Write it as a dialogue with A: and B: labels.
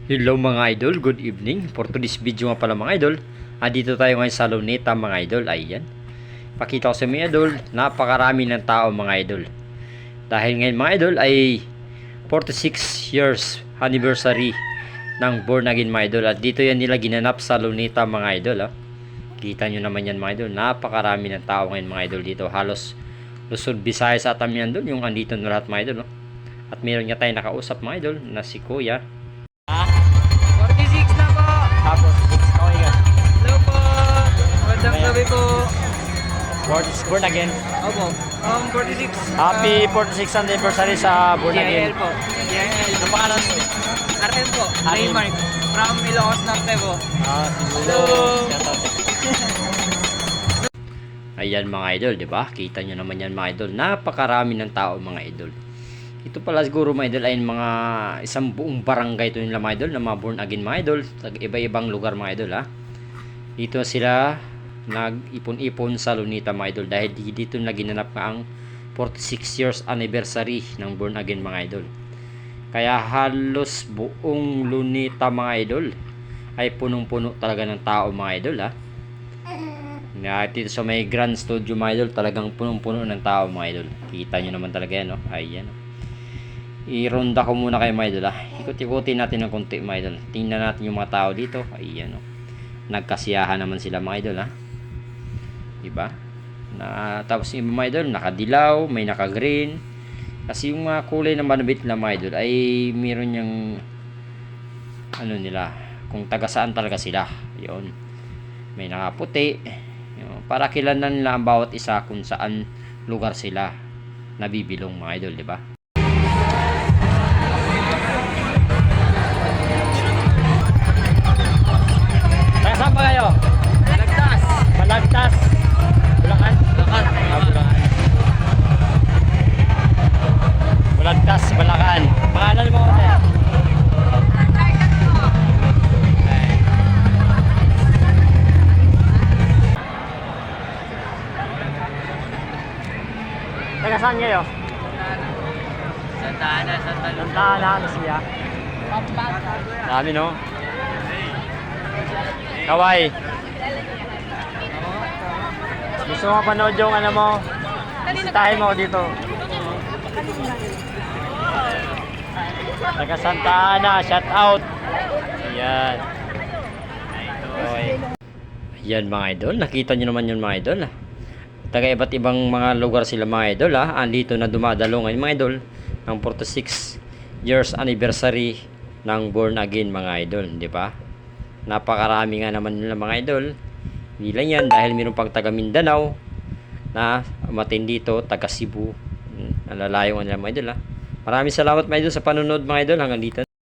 A: Hello mga idol, good evening. For today's video nga pala mga idol, dito tayo ngayon sa Luneta mga idol. Ayan, pakita ko sa mga idol, napakarami ng tao mga idol. Dahil ngayon mga idol ay 46 years anniversary ng Born Again mga idol. At dito yan nila ginanap sa Luneta mga idol. Kita nyo naman yan mga idol, napakarami ng tao ngayon mga idol dito. Halos Luzon, Visayas at yan doon, yung andito na lahat mga idol. At meron nga tayo nakausap mga idol na si Kuya.
B: 46 na po.
A: Tapos, okay ka.
B: Hello po. Magandang gabi po.
A: Born Again.
B: Opo. 46.
A: Happy 46th anniversary sa Born Again.
B: GIL po. GIL.
A: Ano pangalan mo?
B: RM po.
A: Arim.
B: Raymark. From Ilocos Norte po.
A: Hello. Ayan mga idol, di ba? Kita nyo naman yan mga idol. Napakarami ng tao mga idol. Ito pala siguro mga idol ay mga isang buong barangay ito nila mga idol na mga Born Again mga idol. Iba-ibang lugar mga idol ha. Dito sila nag-ipon-ipon sa Luneta mga idol dahil dito na ginanap nga ang 46 years anniversary ng Born Again mga idol. Kaya halos buong Luneta mga idol ay punong-puno talaga ng tao mga idol ha. Dito sa may Grand Studio mga idol talagang punong-puno ng tao mga idol. Kita nyo naman talaga yan no. Ayan. I-ronda ko muna kayo mga idol ha. Ikot-ikutin natin ng konti mga idol. Tingnan natin yung mga tao dito. Ayan o. Nagkasiyahan naman sila mga idol ha. Diba? Tapos yung mga idol nakadilaw, may naka-green. Kasi yung mga kulay na manabit na mga idol ay meron yung ano nila. Kung taga saan talaga sila. Yun. May nakaputi. Yun. Para kilanan nila ang bawat isa kung saan lugar sila nabibilong mga idol. Diba? Saan ba kayo?
B: Balagtas.
A: Balagtas. Bulacan?
B: Bulacan.
A: Bulacan. Balagtas, Bulacan. Pangalan mo kaya? Taga saan kayo?
B: Santa Ana. Santa Luz.
A: Santa Ana, Lucia. Dami no? Kaway. Gusto mo panood yung ano mo? Bisitahin mo dito. Taga Santa Ana, shout out. Ayan. Okay. Ayan mga idol, nakita nyo naman yun mga idol. Taga iba't ibang mga lugar sila mga idol ha. Andito na dumadalo ngayon mga idol ng 46 years anniversary ng Born Again mga idol, di ba? Napakarami nga naman nila mga idol. Hindi lang yan dahil mayroon pang taga Mindanao na umatin dito, taga Cebu. Nalalayo nga nila mga idol ha. Maraming salamat mga idol sa panonood mga idol. Hanggang dito.